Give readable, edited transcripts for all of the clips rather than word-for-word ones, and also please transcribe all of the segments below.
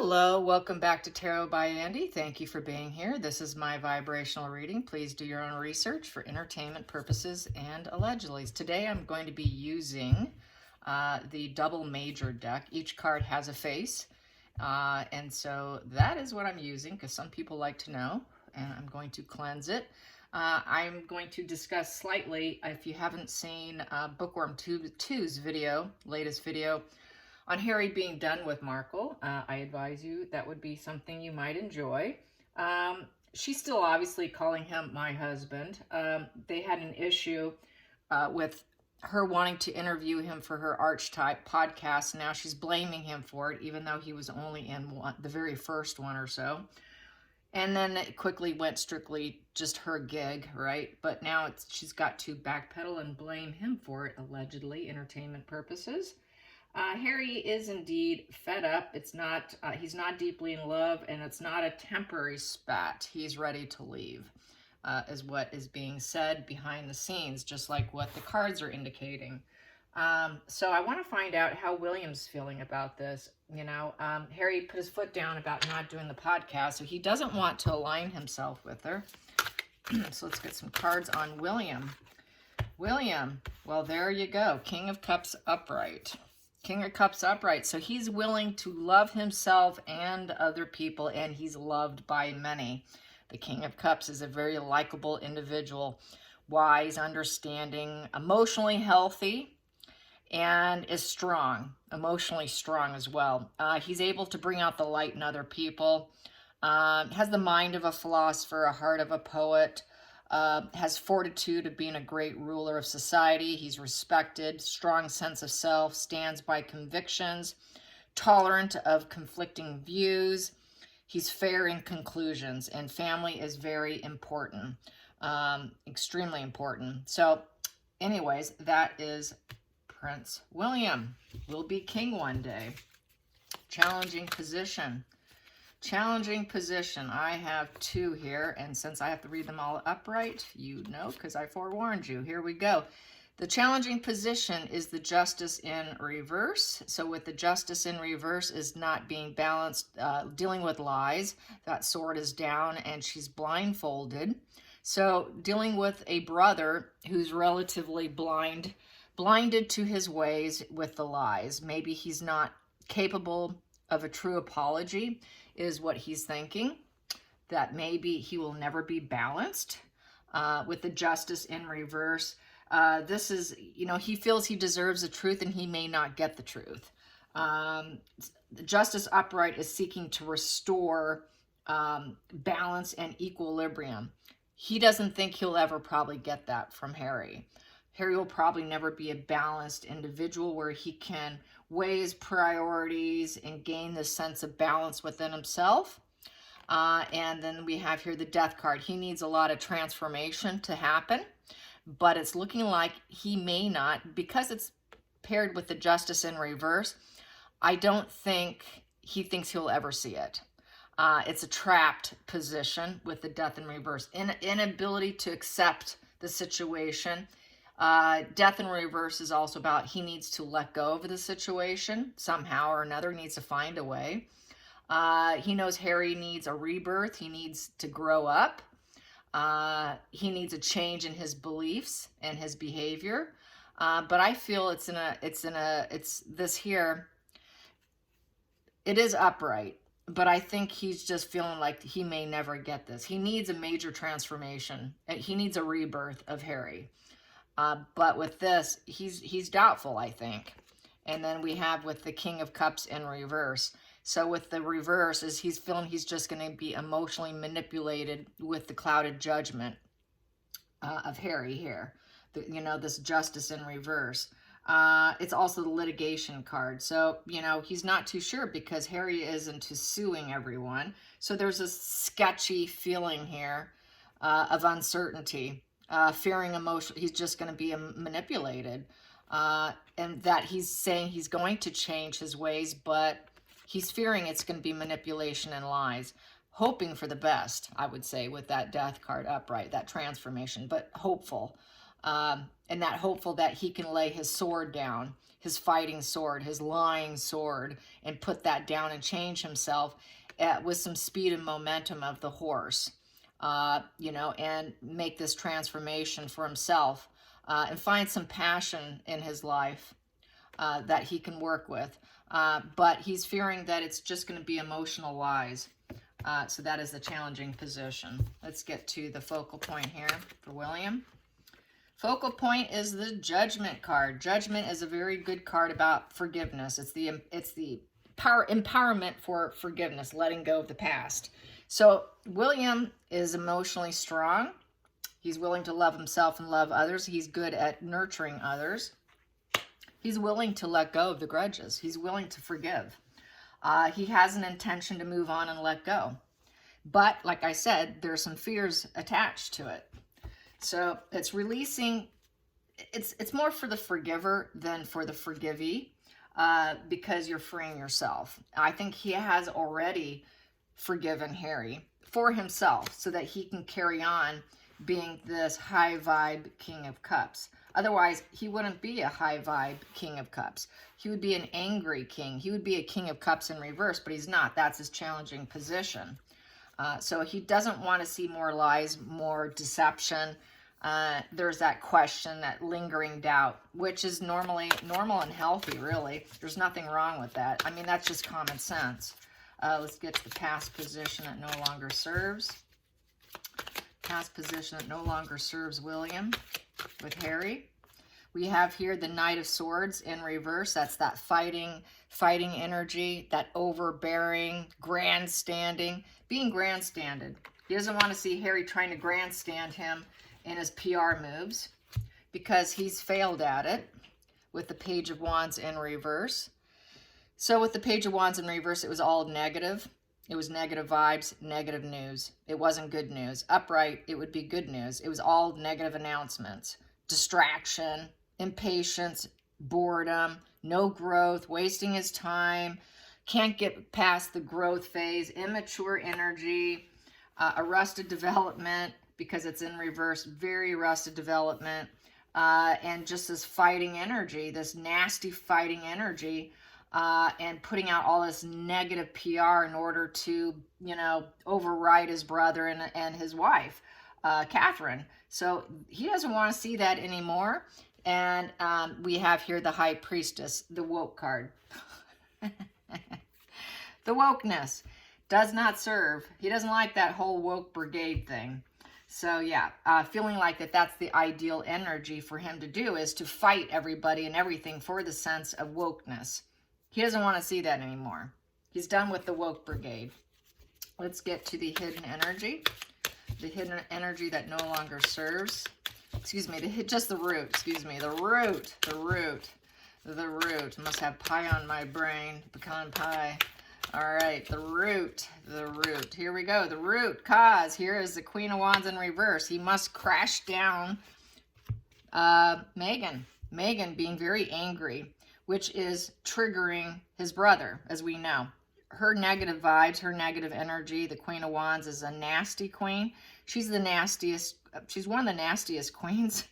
Hello, welcome back to Tarot by Andy. Thank you for being here. This is my vibrational reading. Please do your own research for entertainment purposes and allegedly. Today I'm going to be using the double major deck. Each card has a face, and so that is what I'm using because some people like to know, and I'm going to cleanse it. I'm going to discuss slightly, if you haven't seen Bookworm 2's latest video, on Harry being done with Markle. I advise you that would be something you might enjoy. She's still obviously calling him my husband. They had an issue with her wanting to interview him for her Archetype podcast. Now she's blaming him for it, even though he was only in the very first one or so. And then it quickly went strictly just her gig, right? But now she's got to backpedal and blame him for it, allegedly, entertainment purposes. Harry is indeed fed up. He's not deeply in love, and it's not a temporary spat. He's ready to leave, is what is being said behind the scenes, just like what the cards are indicating. So I want to find out how William's feeling about this. Harry put his foot down about not doing the podcast, so he doesn't want to align himself with her. So let's get some cards on William. William, well, there you go. King of Cups upright. King of Cups upright. So he's willing to love himself and other people, and he's loved by many. The King of Cups is a very likable individual, wise, understanding, emotionally healthy, and is strong, emotionally strong as well. He's able to bring out the light in other people, has the mind of a philosopher, a heart of a poet, has fortitude of being a great ruler of society. He's respected, strong sense of self, stands by convictions, tolerant of conflicting views. He's fair in conclusions, and family is very important, extremely important. So anyways, that is Prince William. Will be king one day. Challenging position. Challenging position. I have two here, and since I have to read them all upright, you know, because I forewarned you. Here we go. The challenging position is the Justice in reverse. So with the Justice in reverse is not being balanced, dealing with lies. That sword is down, and she's blindfolded. So dealing with a brother who's relatively blinded to his ways with the lies. Maybe he's not capable of a true apology, is what he's thinking, that maybe he will never be balanced with the Justice in reverse. This is, he feels he deserves the truth and he may not get the truth. The Justice upright is seeking to restore balance and equilibrium. He doesn't think he'll ever probably get that from Harry. Harry will probably never be a balanced individual where he can weigh his priorities and gain this sense of balance within himself. And then we have here the Death card. He needs a lot of transformation to happen, but it's looking like he may not, because it's paired with the Justice in reverse. I don't think he thinks he'll ever see it. It's a trapped position with the Death in reverse. Inability to accept the situation. Death in reverse is also about he needs to let go of the situation somehow or another. He needs to find a way. He knows Harry needs a rebirth. He needs to grow up. He needs a change in his beliefs and his behavior. But I feel it's this here. It is upright, but I think he's just feeling like he may never get this. He needs a major transformation. He needs a rebirth of Harry. But with this, he's doubtful, I think. And then we have with the King of Cups in reverse. So with the reverse is he's feeling he's just going to be emotionally manipulated with the clouded judgment of Harry here. This Justice in reverse. It's also the litigation card. So, he's not too sure because Harry is into suing everyone. So there's a sketchy feeling here of uncertainty. Fearing emotion, he's just going to be manipulated, and that he's saying he's going to change his ways, but he's fearing it's going to be manipulation and lies, hoping for the best, I would say, with that Death card upright, that transformation, but hopeful. and that hopeful that he can lay his sword down, his fighting sword, his lying sword, and put that down and change himself with some speed and momentum of the horse, and make this transformation for himself, and find some passion in his life that he can work with. But he's fearing that it's just going to be emotional lies. So that is the challenging position. Let's get to the focal point here for William. Focal point is the Judgment card. Judgment is a very good card about forgiveness. It's the empowerment for forgiveness, letting go of the past. So William is emotionally strong. He's willing to love himself and love others. He's good at nurturing others. He's willing to let go of the grudges. He's willing to forgive. He has an intention to move on and let go. But like I said, there's some fears attached to it. So it's releasing, it's more for the forgiver than for the forgivee, because you're freeing yourself. I think he has already forgiven Harry for himself so that he can carry on being this high vibe King of Cups. Otherwise, he wouldn't be a high vibe King of Cups. He would be an angry king. He would be a King of Cups in reverse, but he's not. That's his challenging position. So he doesn't want to see more lies, more deception. There's that question, that lingering doubt, which is normally normal and healthy, really. There's nothing wrong with that. I mean, that's just common sense. Let's get to the past position that no longer serves. Past position that no longer serves William with Harry. We have here the Knight of Swords in reverse. That's that fighting energy, that overbearing, grandstanding, being grandstanded. He doesn't want to see Harry trying to grandstand him in his PR moves because he's failed at it with the Page of Wands in reverse. So with the Page of Wands in reverse, it was all negative. It was negative vibes, negative news. It wasn't good news. Upright, it would be good news. It was all negative announcements, distraction, impatience, boredom, no growth, wasting his time, can't get past the growth phase, immature energy, arrested development because it's in reverse, very arrested development, and just this fighting energy, this nasty fighting energy, and putting out all this negative PR in order to, override his brother and his wife, Catherine. So he doesn't want to see that anymore. And we have here the High Priestess, the woke card. The wokeness does not serve. He doesn't like that whole woke brigade thing. So yeah, feeling like that's the ideal energy for him to do, is to fight everybody and everything for the sense of wokeness. He doesn't want to see that anymore. He's done with the woke brigade. Let's get to the hidden energy. The hidden energy that no longer serves. Excuse me, just the root. Excuse me, the root. I must have pie on my brain, pecan pie. All right, the root. Here we go, the root cause. Here is the Queen of Wands in reverse. He must crash down Megan. Megan being very angry, which is triggering his brother, as we know. Her negative vibes, her negative energy. The Queen of Wands is a nasty queen. She's the nastiest. She's one of the nastiest queens.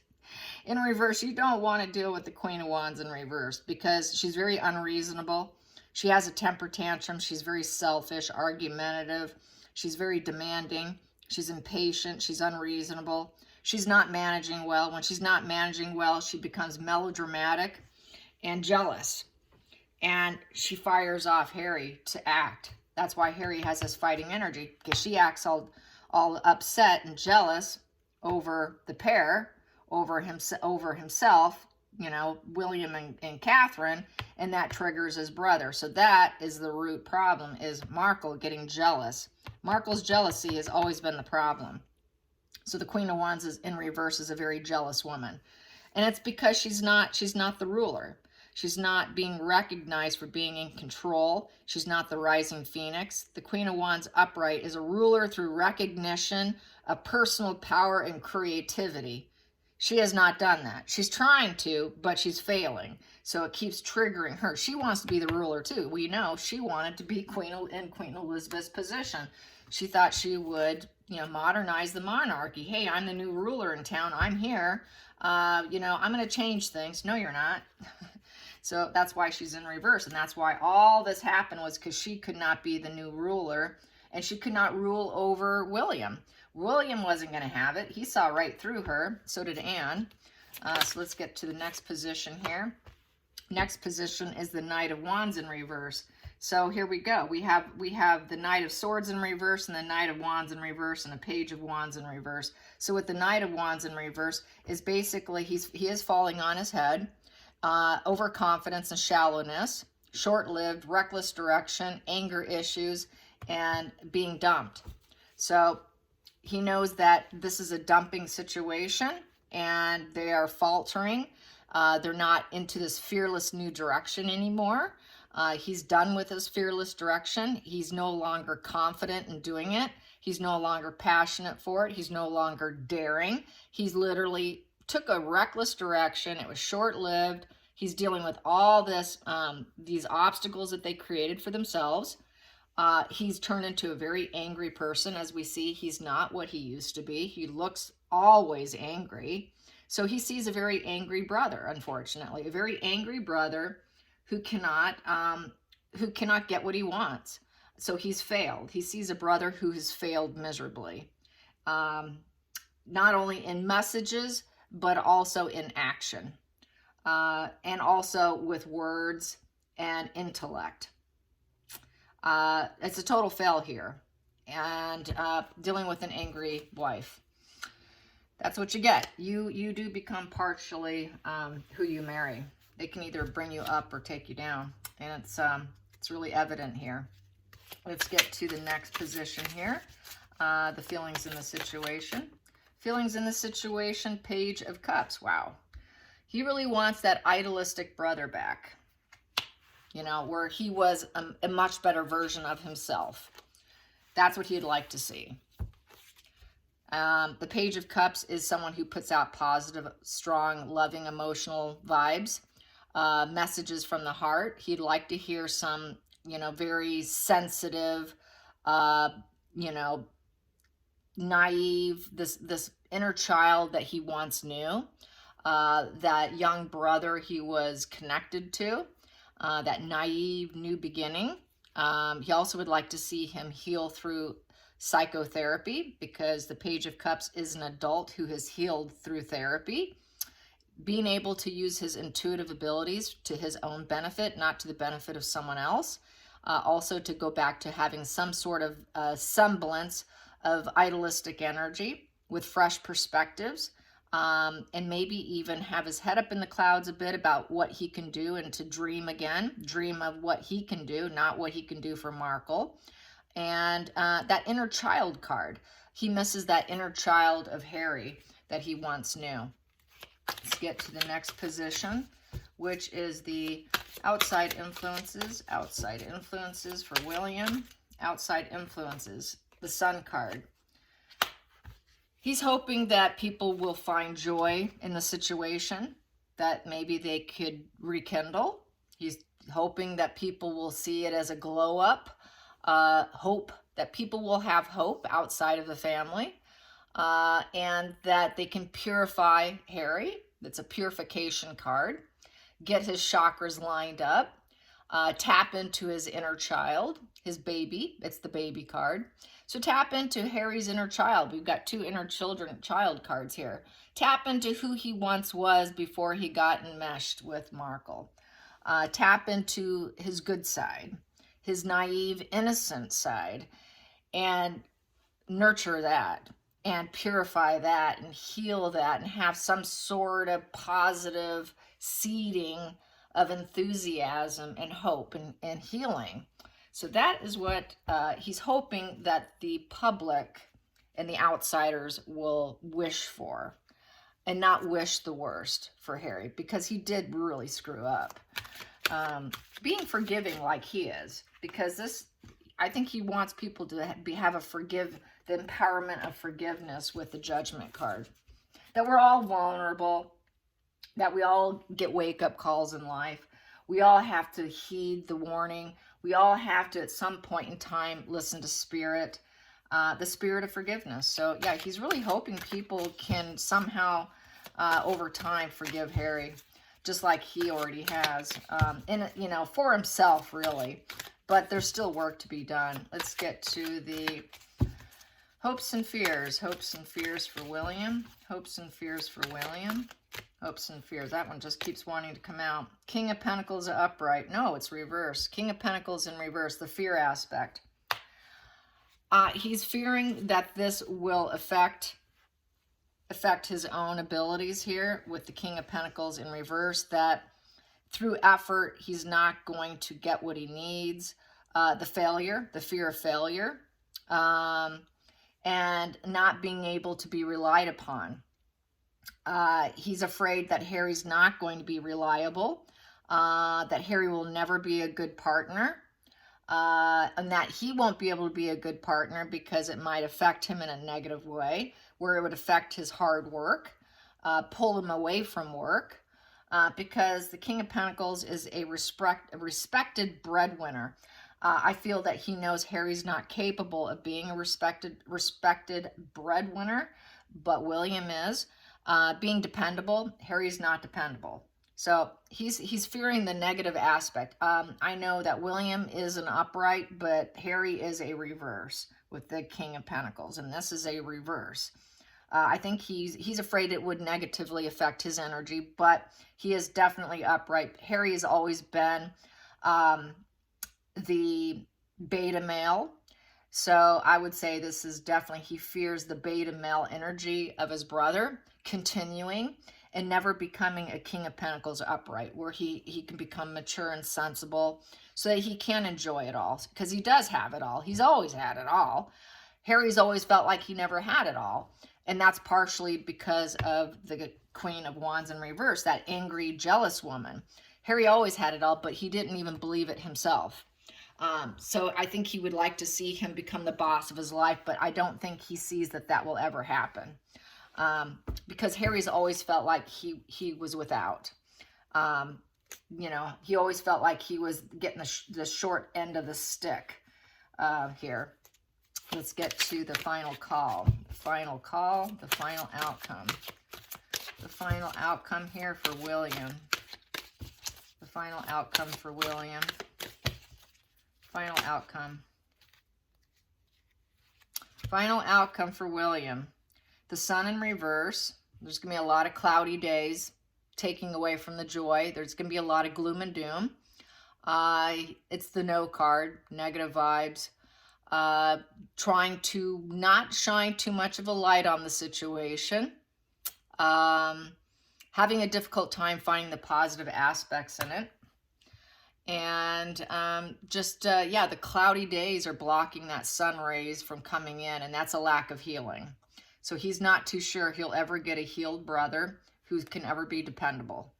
In reverse, you don't want to deal with the Queen of Wands in reverse because she's very unreasonable. She has a temper tantrum. She's very selfish, argumentative. She's very demanding. She's impatient. She's unreasonable. She's not managing well. When she's not managing well, she becomes melodramatic and jealous. And she fires off Harry to act. That's why Harry has this fighting energy, because she acts all upset and jealous over the pair, over himself, William and Catherine, and that triggers his brother. So that is the root problem, is Markle getting jealous. Markle's jealousy has always been the problem. So the Queen of Wands is in reverse, is a very jealous woman. And it's because she's not the ruler. She's not being recognized for being in control. She's not the rising phoenix. The Queen of Wands upright is a ruler through recognition of personal power and creativity. She has not done that. She's trying to, but she's failing. So it keeps triggering her. She wants to be the ruler too. We know she wanted to be in Queen Elizabeth's position. She thought she would, modernize the monarchy. Hey, I'm the new ruler in town. I'm here. I'm going to change things. No, you're not. So that's why she's in reverse. And that's why all this happened, was because she could not be the new ruler, and she could not rule over William. William wasn't going to have it. He saw right through her. So did Anne. So let's get to the next position here. Next position is the Knight of Wands in reverse. So here we go. We have the Knight of Swords in reverse, and the Knight of Wands in reverse, and a Page of Wands in reverse. So with the Knight of Wands in reverse is basically he is falling on his head, overconfidence and shallowness, short-lived, reckless direction, anger issues, and being dumped. So he knows that this is a dumping situation, and they are faltering. They're not into this fearless new direction anymore. He's done with his fearless direction. He's no longer confident in doing it. He's no longer passionate for it. He's no longer daring. He's literally took a reckless direction. It was short-lived. He's dealing with all this, these obstacles that they created for themselves. He's turned into a very angry person. As we see, he's not what he used to be. He looks always angry. So he sees a very angry brother, unfortunately, a very angry brother who cannot get what he wants. So he's failed. He sees a brother who has failed miserably, not only in messages, but also in action, and also with words and intellect. It's a total fail here, and dealing with an angry wife. That's what you get. You do become partially who you marry. They can either bring you up or take you down, and it's really evident here. Let's get to the next position here. The feelings in the situation. Feelings in the situation, Page of Cups. Wow. He really wants that idealistic brother back, where he was a much better version of himself. That's what he'd like to see. The Page of Cups is someone who puts out positive, strong, loving, emotional vibes, messages from the heart. He'd like to hear some, very sensitive, naive, this inner child that he once knew, that young brother he was connected to, that naive new beginning. He also would like to see him heal through psychotherapy, because the Page of Cups is an adult who has healed through therapy, being able to use his intuitive abilities to his own benefit, not to the benefit of someone else. Also to go back to having some sort of semblance of idealistic energy with fresh perspectives, and maybe even have his head up in the clouds a bit about what he can do, and to dream again, dream of what he can do, not what he can do for Markle. And that inner child card. He misses that inner child of Harry that he once knew. Let's get to the next position, which is the outside influences. Outside influences for William. Outside influences. The Sun card. He's hoping that people will find joy in the situation, that maybe they could rekindle. He's hoping that people will see it as a glow up. Hope that people will have hope outside of the family, and that they can purify Harry. That's a purification card. Get his chakras lined up, tap into his inner child, his baby. It's the baby card. So tap into Harry's inner child. We've got two inner child cards here. Tap into who he once was before he got enmeshed with Markle. Tap into his good side, his naive, innocent side, and nurture that and purify that and heal that and have some sort of positive seeding of enthusiasm and hope and healing. So that is what he's hoping that the public and the outsiders will wish for, and not wish the worst for Harry, because he did really screw up. Being forgiving like he is, because I think he wants people to have the empowerment of forgiveness with the Judgment card. that we're all vulnerable, that we all get wake-up calls in life. We all have to heed the warning. We all have to, at some point in time, listen to spirit, the spirit of forgiveness. So, yeah, he's really hoping people can somehow, over time, forgive Harry, just like he already has, and, you know, for himself, really. But there's still work to be done. Let's get to the hopes and fears. Hopes and fears for William. Hopes and fears for William. Hopes and fears. That one just keeps wanting to come out. King of Pentacles upright. No, it's reverse. King of Pentacles in reverse. The fear aspect. He's fearing that this will affect his own abilities here with the King of Pentacles in reverse, that through effort, he's not going to get what he needs. The failure, the fear of failure, and not being able to be relied upon. He's afraid that Harry's not going to be reliable, that Harry will never be a good partner, and that he won't be able to be a good partner because it might affect him in a negative way, where it would affect his hard work, pull him away from work, because the King of Pentacles is a respected breadwinner. I feel that he knows Harry's not capable of being a respected breadwinner, but William is. Being dependable, Harry's not dependable. So he's fearing the negative aspect. I know that William is an upright, but Harry is a reverse with the King of Pentacles, and this is a reverse. I think he's afraid it would negatively affect his energy, but he is definitely upright. Harry has always been the beta male. So I would say this is definitely, he fears the beta male energy of his brother continuing and never becoming a King of Pentacles upright, where he can become mature and sensible so that he can enjoy it all, because he does have it all. He's always had it all. Harry's always felt like he never had it all. And that's partially because of the Queen of Wands in reverse, that angry, jealous woman. Harry always had it all, but he didn't even believe it himself. So I think he would like to see him become the boss of his life, but I don't think he sees that that will ever happen. Because Harry's always felt like he was without. You know, he always felt like he was getting the short end of the stick here. Let's get to the final call. The final call, the final outcome. The final outcome here for William. The final outcome for William. Final outcome. Final outcome for William. The Sun in reverse. There's going to be a lot of cloudy days, taking away from the joy. There's going to be a lot of gloom and doom. It's the no card, negative vibes. Trying to not shine too much of a light on the situation. Having a difficult time finding the positive aspects in it. And yeah, the cloudy days are blocking that sun rays from coming in, and that's a lack of healing. So he's not too sure he'll ever get a healed brother who can ever be dependable.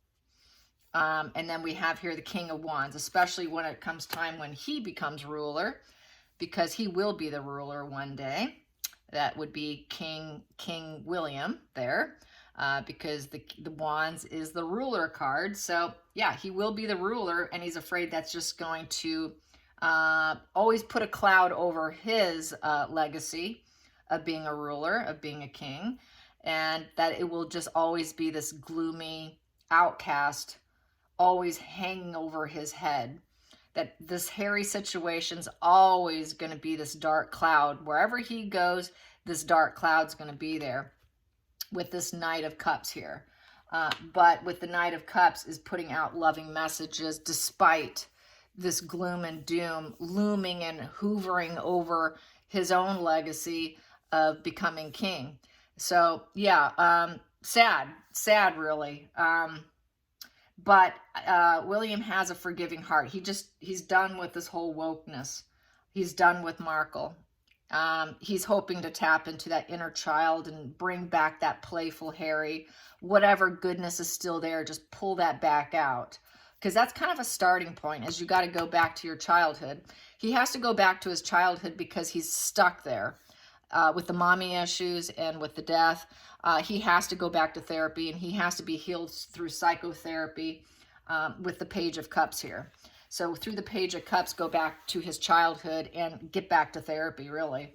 And then we have here the King of Wands, especially when it comes time when he becomes ruler, because he will be the ruler one day. That would be King William there, because the Wands is the ruler card. So yeah, he will be the ruler, and he's afraid that's just going to always put a cloud over his legacy of being a ruler, of being a king, and that it will just always be this gloomy outcast always hanging over his head. That this Harry situation's always going to be this dark cloud. Wherever he goes, this dark cloud's going to be there with this Knight of Cups here. But with the Knight of Cups is putting out loving messages despite this gloom and doom looming and hoovering over his own legacy of becoming king. So yeah, sad really. But William has a forgiving heart. He's done with this whole wokeness. He's done with Markle. He's hoping to tap into that inner child and bring back that playful Harry. Whatever goodness is still there, just pull that back out. Because that's kind of a starting point, as you got to go back to your childhood. He has to go back to his childhood because he's stuck there. with the mommy issues and with the death. He has to go back to therapy, and he has to be healed through psychotherapy with the Page of Cups here. So through the Page of Cups, go back to his childhood and get back to therapy, really.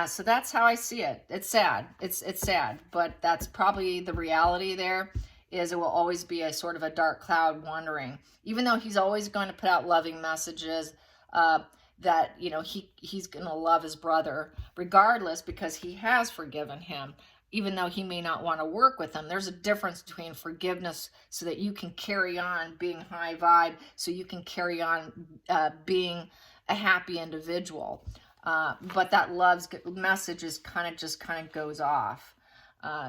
So that's how I see it. It's sad. It's sad, but that's probably the reality there, is it will always be a sort of a dark cloud wandering. Even though he's always going to put out loving messages, that, you know, he's going to love his brother regardless, because he has forgiven him. Even though he may not want to work with him, there's a difference between forgiveness so that you can carry on being high vibe, so you can carry on being a happy individual. But that love's message is kind of goes off.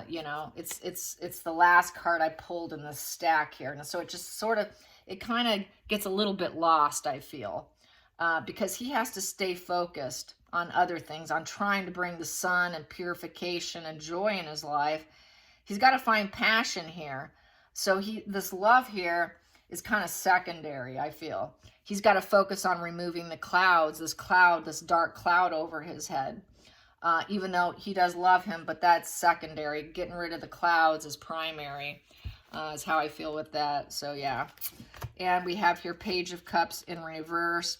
You know, it's the last card I pulled in the stack here, and so it just sort of, it kind of gets a little bit lost, I feel, because he has to stay focused on other things, on trying to bring the sun and purification and joy in his life. He's got to find passion here. So this love here is kind of secondary, I feel. He's got to focus on removing the clouds, this dark cloud over his head. Even though he does love him, but that's secondary. Getting rid of the clouds is primary, is how I feel with that. So yeah. And we have here Page of Cups in reverse.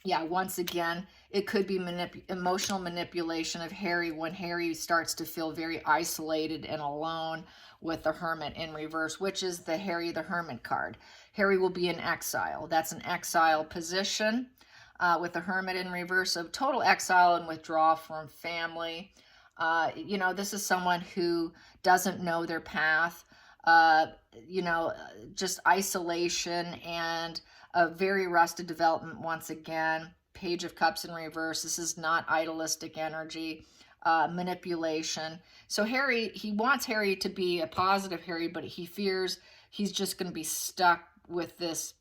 Yeah, once again, it could be emotional manipulation of Harry when Harry starts to feel very isolated and alone with the Hermit in reverse, which is the Harry the Hermit card. Harry will be in exile. That's an exile position with the Hermit in reverse. So total exile and withdrawal from family. You know, this is someone who doesn't know their path. You know, just isolation and a very arrested development once again. Page of Cups in reverse. This is not idealistic energy, manipulation. So Harry, he wants Harry to be a positive Harry, but he fears he's just going to be stuck with this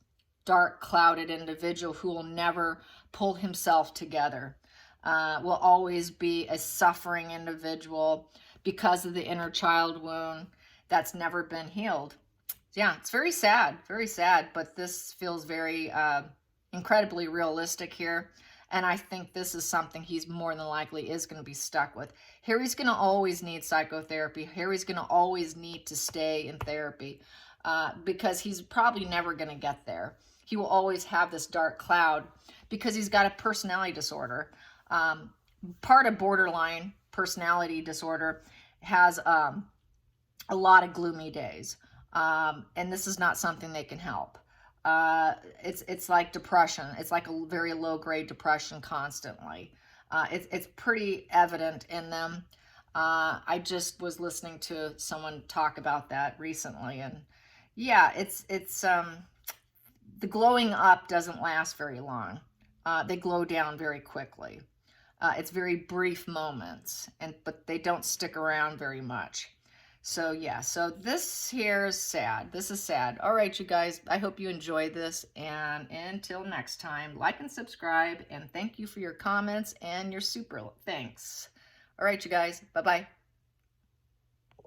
dark, clouded individual who will never pull himself together, will always be a suffering individual because of the inner child wound that's never been healed. Yeah, it's very sad, but this feels very incredibly realistic here. And I think this is something he's more than likely is going to be stuck with. Harry's going to always need psychotherapy. Harry's going to always need to stay in therapy because he's probably never going to get there. He will always have this dark cloud because he's got a personality disorder. Part of borderline personality disorder has a lot of gloomy days. And this is not something they can help. It's like depression. It's like a very low grade depression constantly. It's pretty evident in them. I just was listening to someone talk about that recently, and yeah, it's the glowing up doesn't last very long. They glow down very quickly. It's very brief moments, but they don't stick around very much. So yeah, so this here is sad. This is sad. All right, you guys, I hope you enjoyed this. And until next time, like and subscribe. And thank you for your comments and your super thanks. All right, you guys, bye-bye.